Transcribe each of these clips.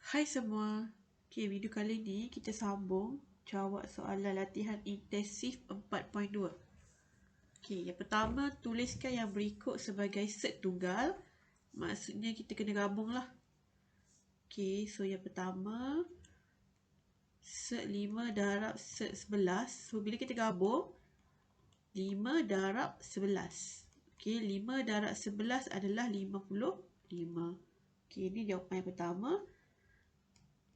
Hai semua. Okay, video kali ni kita sambung jawab soalan latihan intensif 4.2. Okay, yang pertama, tuliskan yang berikut sebagai set tunggal. Maksudnya kita kena gabung lah. Okay, so yang pertama, set 5 darab set 11. So, bila kita gabung, 5 darab 11. Okay, 5 darab 11 adalah 55. Okay, ini jawapan yang pertama.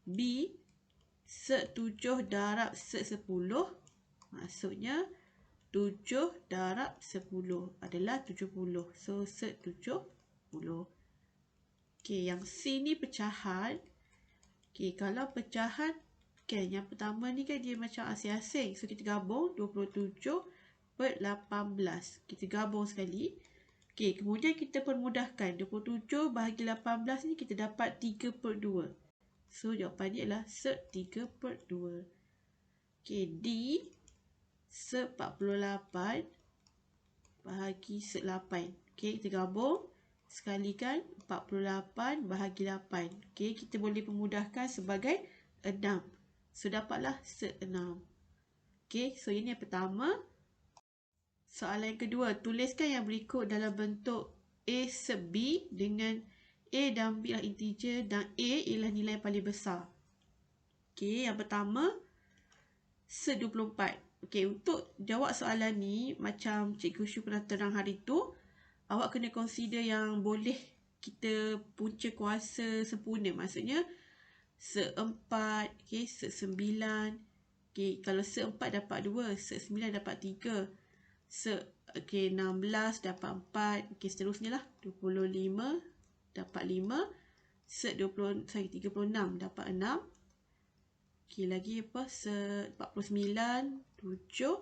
B, set 7 darab set 10. Maksudnya 7 darab 10 adalah 70. So, set 70. Okay, yang C ni pecahan. Okay, kalau pecahan, okay, yang pertama ni kan dia macam asing-asing. So, kita gabung 27/18. Kita gabung sekali. Okay, kemudian kita permudahkan. 27 bahagi 18 ni kita dapat 3/2. So, jawapan dia adalah set 3/2. Okay, D, set 48 bahagi set 8. Okay, kita gabung. Sekalikan 48 bahagi 8. Okay, kita boleh permudahkan sebagai 6. So, dapatlah set 6. Okay, so ini yang pertama. Soalan yang kedua, tuliskan yang berikut dalam bentuk A set B dengan A dan B adalah integer dan A ialah nilai yang paling besar. Okay, yang pertama, set 24. Okay, untuk jawab soalan ni, macam Cikgu Syu pernah terang hari tu, awak kena consider yang boleh kita punca kuasa sempurna. Maksudnya, set 4, okay, set 9. Okay, kalau set 4 dapat 2, set 9 dapat 3. Set, okay, 16 dapat 4. Okay, seterusnya lah. 25 dapat 5. Set 36 dapat 6. Okay, lagi apa? Set 49, 7.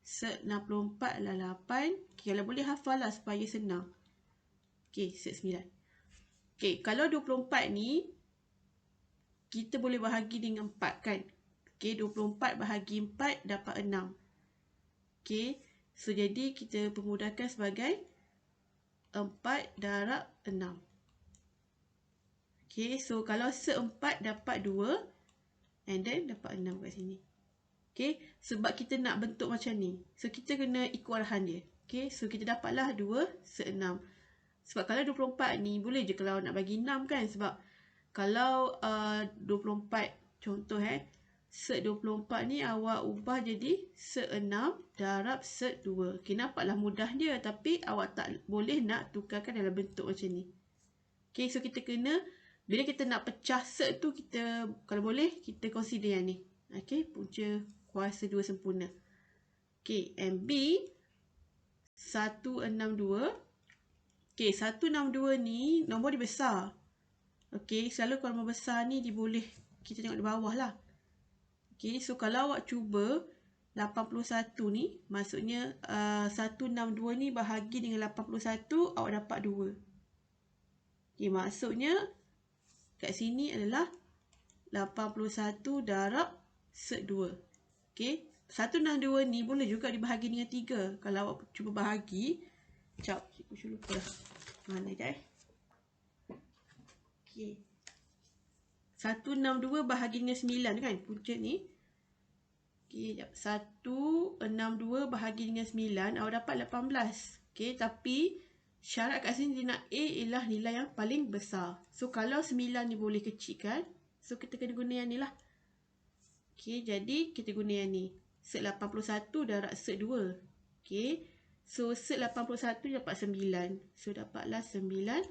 Set 64 adalah 8. Okay, kalau boleh hafal lah supaya senang. Okay, set 9. Okay, kalau 24 ni, kita boleh bahagi dengan 4 kan? Okay, 24 bahagi 4 dapat 6. Okay, so jadi kita permudahkan sebagai 4 darab 6. Okay, so kalau set 4 dapat 2. And then dapat 6 kat sini. Okay, sebab kita nak bentuk macam ni. So, kita kena ikut arahan dia. Okay, so kita dapatlah 2 set 6. Sebab kalau 24 ni, boleh je kalau nak bagi 6 kan. Sebab kalau 24, contoh set 24 ni awak ubah jadi set 6 darab set 2. Okay, nampaklah mudah dia. Tapi awak tak boleh nak tukarkan dalam bentuk macam ni. Okay, so kita kena, bila kita nak pecah set tu, kita kalau boleh kita consider yang ni. Okay, punca kuasa 2 sempurna. Okay, and B 162. Okay, 162 ni nombor dia besar. Okay, selalu kalau nombor besar ni dia boleh kita tengok di bawah lah. Okay, so kalau awak cuba 81 ni, maksudnya 162 ni bahagi dengan 81, awak dapat 2. Okay, maksudnya kat sini adalah 81 darab set 2. Okay, 162 ni boleh juga dibahagi dengan 3. Kalau awak cuba bahagi, sekejap, cikgu lupa dah. Mana sekejap Okay, 162 bahagi dengan 9 kan, punca ni. Okay, sekejap. 162 bahagi dengan 9, awak dapat 18. Okay, tapi syarat kat sini dia nak A ialah nilai yang paling besar. So, kalau 9 ni boleh kecilkan, so kita kena guna yang ni lah. Okay, jadi kita guna yang ni. Set 81 darab set 2. Okay, so set 81 dapat 9. So, dapatlah 9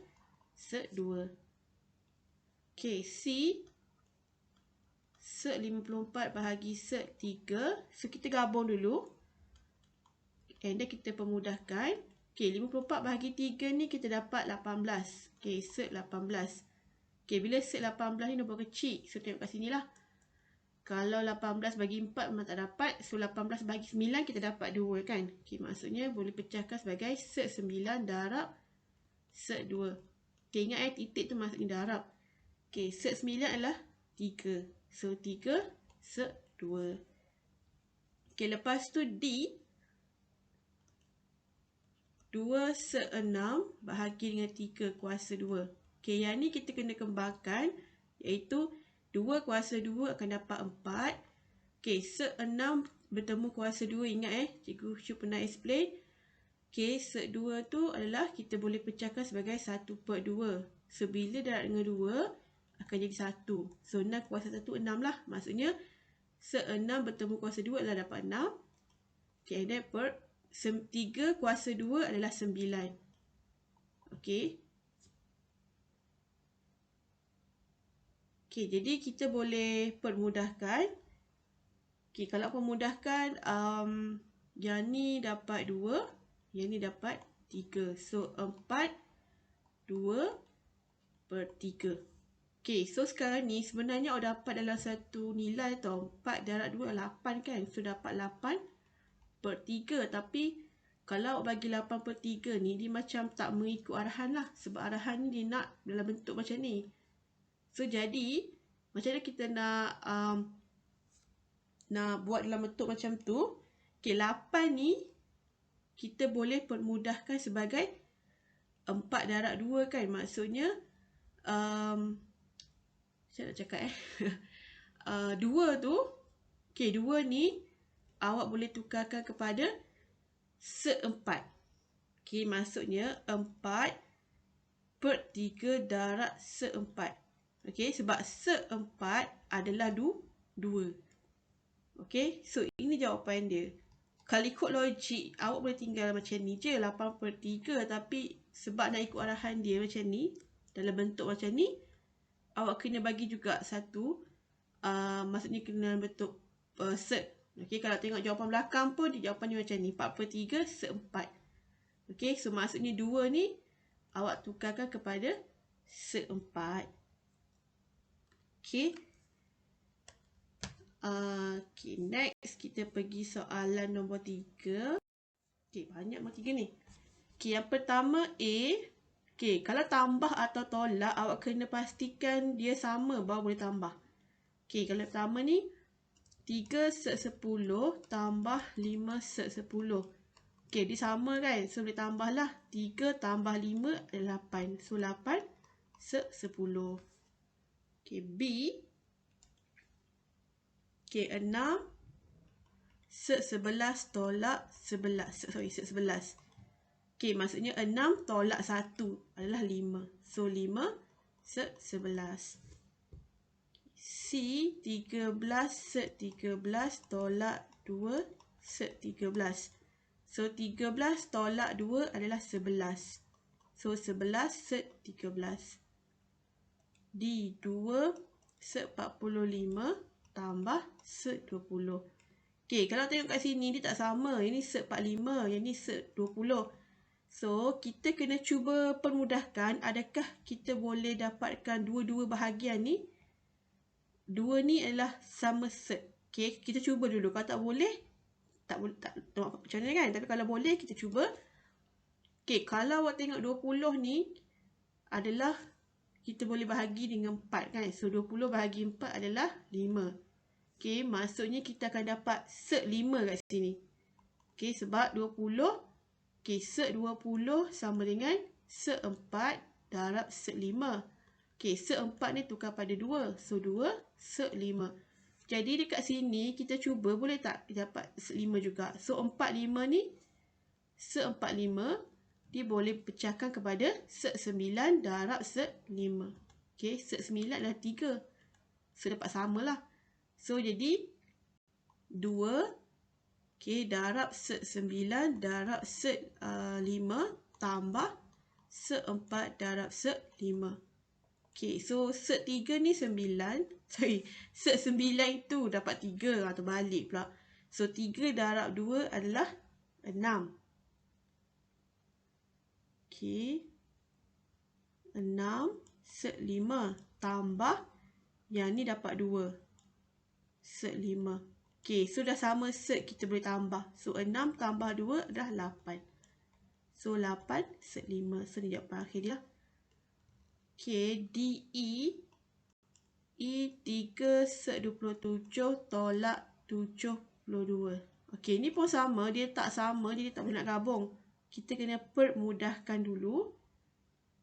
set 2. Okay, C, set 54 bahagi set 3. So, kita gabung dulu. And then kita permudahkan. Okay, 54 bahagi 3 ni kita dapat 18. Okay, set 18. Okay, bila set 18 ni nombor kecil. So, tengok kat sini lah. Kalau 18 bagi 4 memang tak dapat. So, 18 bagi 9 kita dapat 2 kan. Okay, maksudnya boleh pecahkan sebagai set 9 darab set 2. Okay, ingat titik tu maksudnya darab. Okay, set 9 adalah 3. So, 3 set 2. Okay, lepas tu D. 2 set 6 bahagi dengan 3 kuasa 2. Okay, yang ni kita kena kembangkan Iaitu 2 kuasa 2 akan dapat 4. Okey, sek 6 bertemu kuasa 2. Ingat Cikgu Syu pernah explain. Okey, sek 2 tu adalah kita boleh pecahkan sebagai 1/2. So, bila darab dengan 2 akan jadi 1. So, 6 kuasa 1, 6 lah. Maksudnya, sek 6 bertemu kuasa 2 adalah dapat 6. Okey, and then 3 kuasa 2 adalah 9. Okey. Okey, jadi kita boleh permudahkan. Okey, kalau permudahkan, yang ni dapat 2, yang ni dapat 3. So, 4, 2/3. Okey, so sekarang ni sebenarnya awak dapat dalam satu nilai tau. 4 darab 2 8 kan. So, dapat 8/3. Tapi, kalau awak bagi 8/3 ni, dia macam tak mengikut arahan lah. Sebab arahan ni dia nak dalam bentuk macam ni. So, jadi, macam mana kita nak buat dalam bentuk macam tu? Okey, 8 ni, kita boleh permudahkan sebagai 4 darab 2 kan. Maksudnya, saya nak cakap 2 tu, okey, 2 ni, awak boleh tukarkan kepada sek 4. Okey, maksudnya 4/3 darab sek 4. Okey, sebab sek 4 adalah 2. Okey, so ini jawapan dia. Kalau ikut logik, awak boleh tinggal macam ni je, 8/3. Tapi sebab nak ikut arahan dia macam ni, dalam bentuk macam ni, awak kena bagi juga satu, maksudnya kena dalam bentuk sek. Okey, kalau tengok jawapan belakang pun, jawapan dia macam ni, 4/3 sek 4. Okey, so maksudnya 2 ni, awak tukarkan kepada sek 4. Okey. Okay, next kita pergi soalan nombor 3. Okay, banyak nombor 3 ni. Okay, yang pertama A. Okay, kalau tambah atau tolak, awak kena pastikan dia sama baru boleh tambah. Okay, kalau pertama ni 3 sek 10 tambah 5 sek 10. Okay, dia sama kan? So, boleh tambah lah. 3 tambah 5 adalah 8. So, 8 sek 10. Okay, B. Okay, 6 sek 11 tolak 11. Sek 11. Okay, maksudnya 6 tolak 1 adalah 5. So, 5 sek 11. C, 13 sek 13 tolak 2 sek 13. So, 13 tolak 2 adalah 11. So, 11 sek 13. D, 2 sek 45 tambah sek 20. Okey, kalau tengok kat sini dia tak sama. Ini sek 45, yang ni sek 20. So, kita kena cuba permudahkan. Adakah kita boleh dapatkan dua-dua bahagian ni? Dua ni adalah sama sek. Okey, kita cuba dulu. Kalau tak boleh, tak macam mana kan? Tapi kalau boleh, kita cuba. Okey, kalau awak tengok 20 ni adalah kita boleh bahagi dengan 4 kan? So, 20 bahagi 4 adalah 5. Okey, maksudnya kita akan dapat sek 5 kat sini. Okey, sebab 20. Okey, sek 20 sama dengan sek 4 darab sek 5. Okey, sek 4 ni tukar pada 2. So, 2 sek 5. Jadi, dekat sini kita cuba boleh tak dapat sek 5 juga. So, 45 ni, sek 45, dia boleh pecahkan kepada sek 9 darab sek 5. Okey, sek 9 adalah 3. So, dapat samalah. So, jadi 2, okey, darab sek 9 darab sek 5 tambah sek 4 darab sek 5. Okey, so sek 3 ni 9. Sek 9 itu dapat 3 atau balik pula. So, 3 darab 2 adalah 6. Okey. 6 sek 5 tambah yang ni dapat 2. Sek 5. Okey, so dah sama sek, kita boleh tambah. So, 6 tambah 2 adalah 8. So, 8 sek 5. So, ni jawapan akhir dia. Okey, DE. E 3 sek 27 tolak 72. Okey, ni pun sama. Dia tak sama, dia tak boleh nak gabung. Kita kena permudahkan dulu.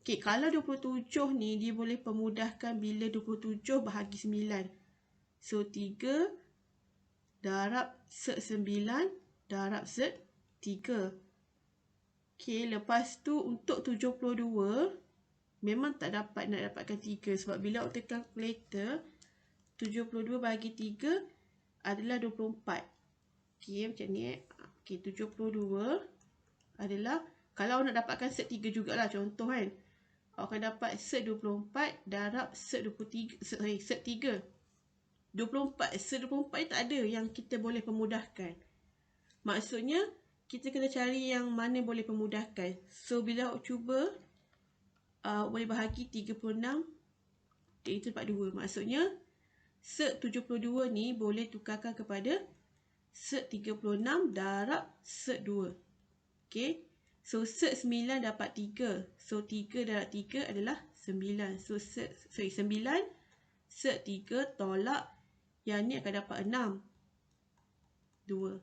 Okey, kalau 27 ni dia boleh pemudahkan bila 27 bahagi 9. So 3 darab set 9 darab set 3. Okey, lepas tu untuk 72 memang tak dapat nak dapatkan 3 sebab bila awak tekan kalkulator 72 bahagi 3 adalah 24. Okey, macam ni Okey, 72 adalah kalau nak dapatkan set 3 jugalah contoh kan. Awak akan dapat set 24 darab set 23 set 3. 24 set 24 ni tak ada yang kita boleh pemudahkan. Maksudnya kita kena cari yang mana boleh pemudahkan. So bila awak cuba boleh bahagi 36 itu dapat 2. Maksudnya set 72 ni boleh tukarkan kepada set 36 darab set 2. Okey. So set 9 dapat 3. So 3 darab 3 adalah 9. So set 9 set 3 tolak yang ni akan dapat 6. 2.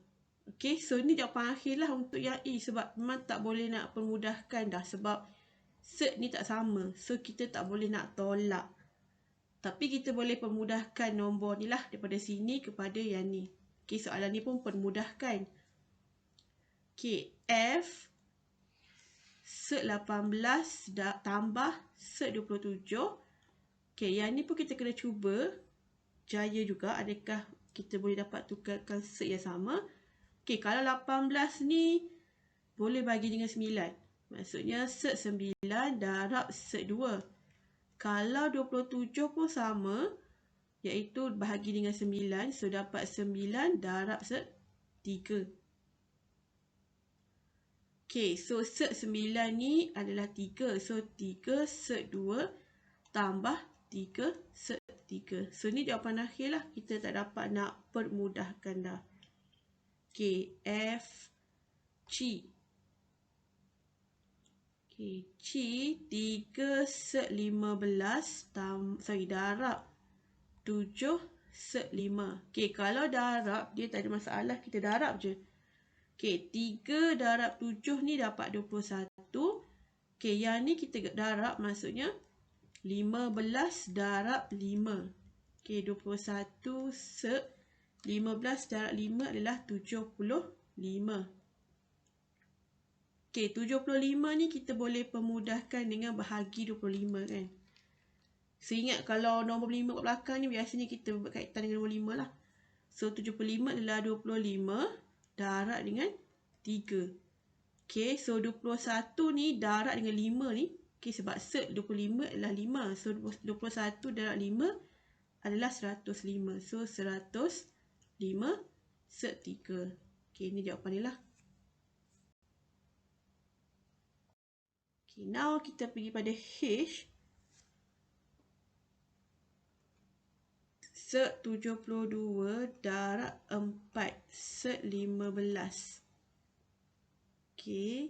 Okey, so ni jawapan akhir lah untuk yang E sebab memang tak boleh nak permudahkan dah sebab set ni tak sama. So kita tak boleh nak tolak. Tapi kita boleh permudahkan nombor ni lah daripada sini kepada yang ni. Okey, soalan ni pun permudahkan. Okey, F set 18 tambah set 27. Okey, yang ni pun kita kena cuba jaya juga adakah kita boleh dapat tukarkan set yang sama. Okey, kalau 18 ni boleh bagi dengan 9. Maksudnya set 9 darab set 2. Kalau 27 pun sama iaitu bahagi dengan 9. So dapat 9 darab set 3. Okey, so set 9 ni adalah 3. So 3 set 2 tambah 3 set 3. So ni jawapan akhir lah. Kita tak dapat nak permudahkan dah. Okey, F C. Okey, C 3 set 15 darab 7 set 5. Okey, kalau darab dia tak ada masalah, kita darab je. Okey, 3 darab 7 ni dapat 21. Okey, yang ni kita darab maksudnya 15 darab 5. Okey, 21 set 15 darab 5 adalah 75. Okey, 75 ni kita boleh pemudahkan dengan bahagi 25 kan. Seingat kalau nombor 5 kat belakang ni biasanya kita berkaitan dengan nombor 5 lah. So 75 adalah 25 darab dengan 3. Okey, so 21 ni darab dengan 5 ni. Okey, sebab set 25 adalah 5. So 21 darab 5 adalah 105. So 105 set 3. Okey, ni jawapan ni lah. Okay, now kita pergi pada H. Set 72 darab 4 set 15. Okay.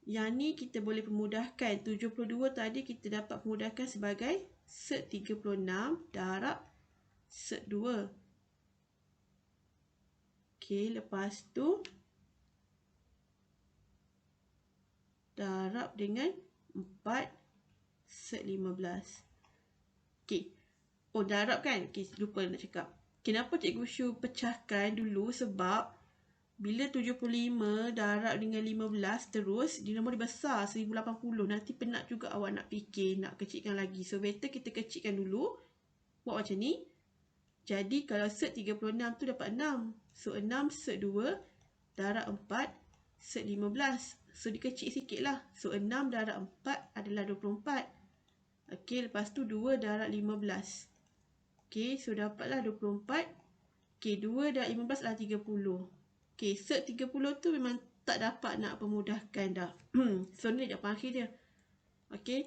Yang ni kita boleh pemudahkan. 72 tadi kita dapat pemudahkan sebagai set 36 darab set 2. Okay, lepas tu darab dengan 4 set 15. Okay. Oh, darab kan? Okay, lupa nak cakap. Kenapa Cikgu Syu pecahkan dulu? Sebab bila 75 darab dengan 15 terus, dia nombor dia besar, 1080. Nanti penat juga awak nak fikir, nak kecilkan lagi. So, better kita kecilkan dulu. Buat macam ni. Jadi, kalau set 36 tu dapat 6. So, 6 set 2 darab 4 set 15. So, dikecil sikit lah. So, 6 darab 4 adalah 24. Okey, lepas tu 2 darab 15. Okey, so dapatlah 24. Okey, 2 darab 15 adalah 30. Okey, set 30 tu memang tak dapat nak pemudahkan dah. So, ni jawapan akhir dia. Okey,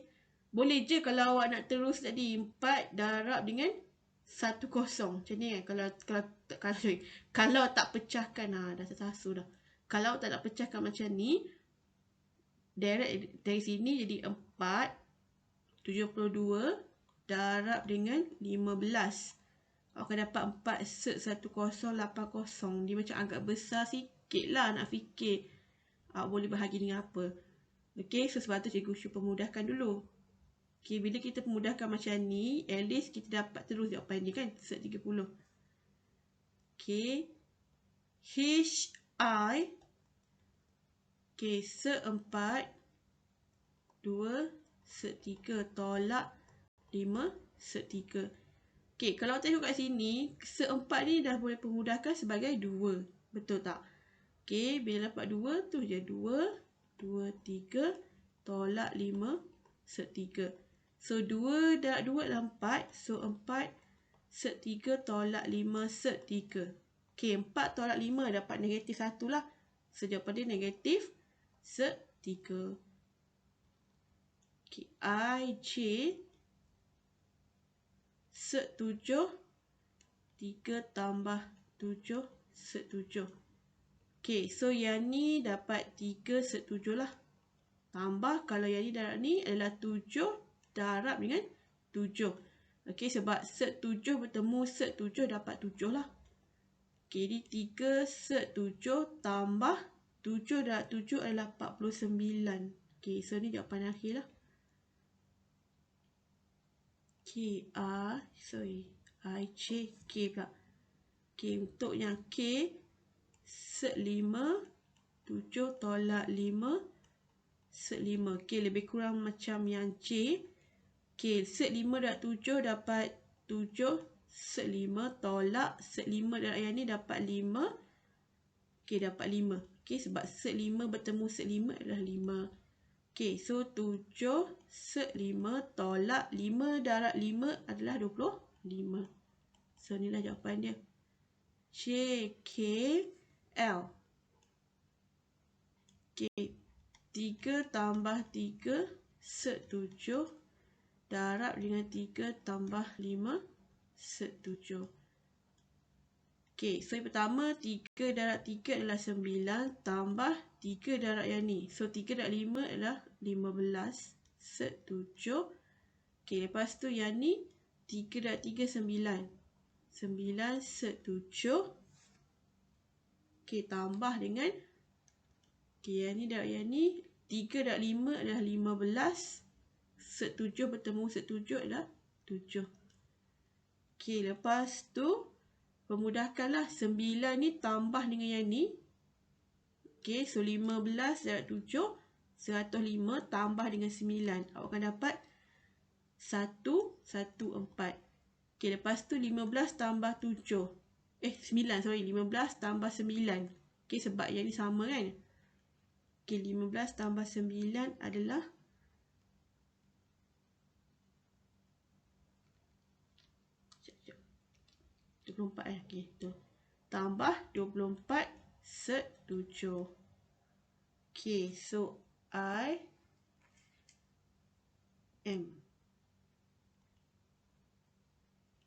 boleh je kalau awak nak terus tadi 4 darab dengan 10. Macam ni kan. Kalau tak pecahkan, dah tersasul dah. Kalau tak nak pecahkan macam ni, direct dari sini jadi 4 72 darab dengan 15. Awak akan dapat 4 set 1080. Dia macam agak besar sikit lah nak fikir. Awak boleh bahagi dengan apa. Okey, so sebab tu cikgu Syu pemudahkan dulu. Okey, bila kita pemudahkan macam ni, at least kita dapat terus jawapan dia kan, set 30. Okey. HI. Okey, set 4, 2, set 3 tolak 5, set 3. Okey, kalau tengok kat sini, set 4 ni dah boleh pemudahkan sebagai 2. Betul tak? Okey, bila dapat 2 tu je 2, 2, 3 tolak 5, set 3. So 2 darab 2 adalah 4. So 4 set 3 tolak 5 set 3. Okey, 4 tolak 5 dapat negatif 1 lah. So jawapan dia negatif set 3. Okey, IJ set 7, 3 tambah 7 set 7. Okey, so yang ni dapat 3 set 7 lah. Tambah kalau yang ni darab ni adalah 7 darab dengan 7. Okey, sebab set 7 bertemu set 7 dapat 7 lah. Okey, ni 3 set 7 tambah 7 darab 7 adalah 49. Okey, so ni jawapan akhir lah. K, IJ, K pula. Okey, untuk yang K, set 5, 7 tolak 5, set 5. Okey, lebih kurang macam yang C. Okey, set 5 darab 7 dapat 7, set 5 tolak set 5 darab yang ni dapat 5. Okey, dapat 5. Okey, sebab set 5 bertemu set 5 adalah 5. Okey, so 7 set 5 tolak 5 darab 5 adalah 25. So, inilah jawapan dia. JKL. Okey, 3 tambah 3 set 7 darab dengan 3 tambah 5 set 7. Okey, so yang pertama 3 darab 3 adalah 9 tambah 3 darab yang ni. So 3 darab 5 adalah 15 set 7. Okey, lepas tu yang ni 3 darab 3 9. 9 set 7. Okey, tambah dengan yang ni darab yang ni 3 darab 5 adalah 15. Set 7 bertemu set 7 adalah 7. Okey, lepas tu pemudahkanlah 9 ni tambah dengan yang ni. Okey, so 15 darab 7, 105 tambah dengan 9. Awak akan dapat 114. Okey, lepas tu 15 tambah 7. 9, sorry. 15 tambah 9. Okey, sebab yang ni sama kan. Okey, 15 tambah 9 adalah 24. Okey, tu. Tambah 24 set 7. Okey, so I M.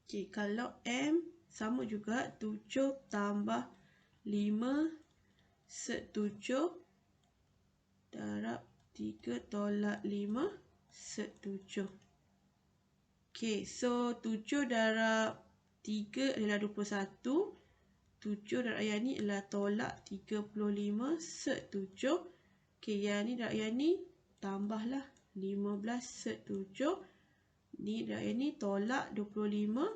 Okey, kalau M sama juga 7 tambah 5 set 7 darab 3 tolak 5 set 7. Okey, so 7 darab 3 adalah 21. 7 darab yang ni adalah tolak 35 set 7. Okey, yang ni darab yang ni tambahlah 15 set 7. Ni darab yang ni tolak 25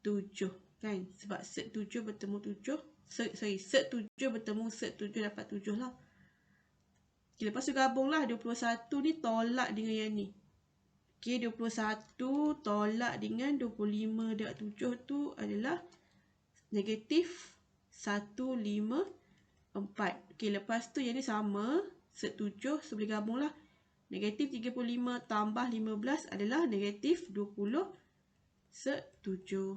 7 kan, sebab set 7 bertemu 7. Set 7 bertemu set 7 dapat 7 lah. Okay, lepas tu gabunglah 21 ni tolak dengan yang ni. Okey, 21 tolak dengan 25 darab 7 tu adalah negatif 154. Okey, lepas tu yang ni sama, set 7, so boleh gabunglah. Negatif 35 tambah 15 adalah negatif 20 set 7.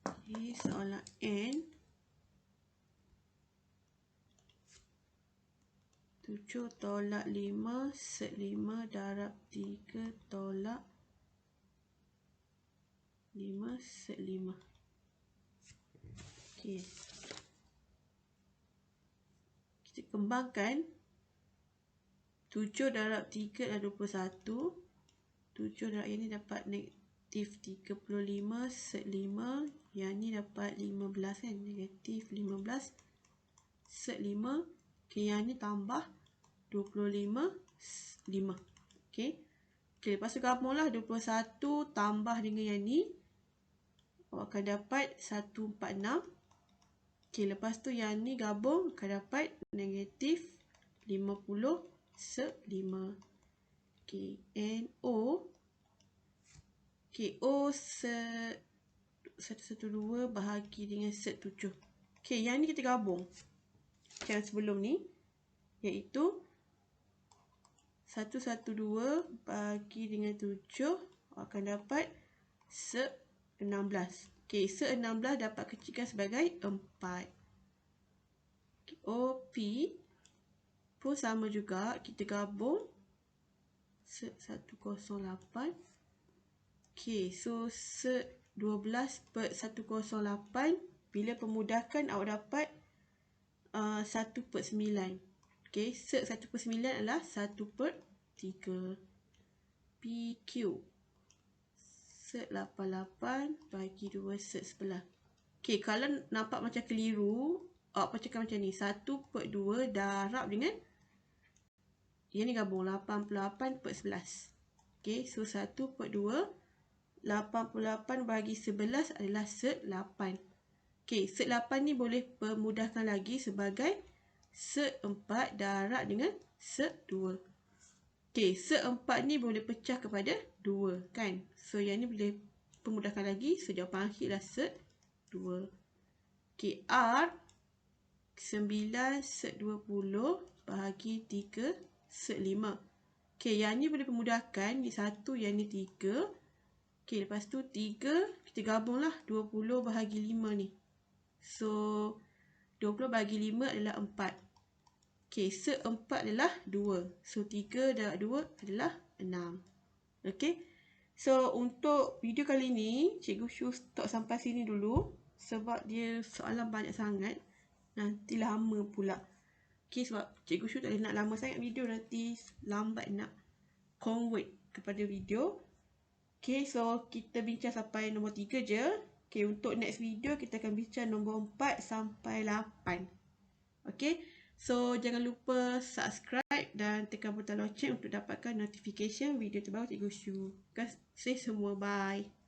Okey, soalan N. 7 tolak 5 set 5 darab 3 tolak 5 set 5. Okey. Kita kembangkan. 7 darab 3 adalah 21. 7 darab ini dapat negatif 35 set 5. Yang ni dapat 15 kan. Negatif 15 set 5. Okay, yang ni tambah 25, 5. Okay. Okay, lepas tu gabunglah 21 tambah dengan yang ni. Awak akan dapat 146. Okay, lepas tu yang ni gabung akan dapat negatif 50 set 5. Okay, NO. Okay, O set 112 bahagi dengan set 7. Okay, yang ni kita gabung. Yang sebelum ni, iaitu 112 bagi dengan 7 akan dapat set 16. Okay, set 16 dapat kecilkan sebagai 4. Okay, OP pun sama juga, kita gabung set 108. Okay, so set 12 per 108. Bila pemudahkan awak dapat 1/9. Okay, set 1/9 adalah 1/3. PQ set 88 bagi 2 set sebelah. Okay, kalau nampak macam keliru, awak bacakan macam ni. 1/2 darab dengan yang ni gabung 88/11. Okay, so 1/2 88 bagi 11 adalah set 8. Okay, set 8 ni boleh permudahkan lagi sebagai set 4 darab dengan set 2. Okay, set 4 ni boleh pecah kepada 2 kan. So yang ni boleh permudahkan lagi. So jawapan akhir adalah set 2. Okay, R 9 set 20 bahagi 3 set 5. Okay, yang ni boleh permudahkan. Ni 1, yang ni 3. Okay, lepas tu 3, kita gabunglah 20 bahagi 5 ni. So, 20 bahagi 5 adalah 4. Okay, set 4 adalah 2. So, 3 darab 2 adalah 6. Okay. So, untuk video kali ni, Cikgu Shu stop sampai sini dulu. Sebab dia soalan banyak sangat. Nanti lama pula. Okay, sebab Cikgu Shu tak boleh nak lama sangat video. Nanti lambat nak convert kepada video. Okay, so kita bincang sampai nombor 3 je. Okay, untuk next video kita akan bincang nombor 4 sampai 8. Okay, so jangan lupa subscribe dan tekan butang loceng untuk dapatkan notification video terbaru Cikgu Shu. Terima kasih semua, bye.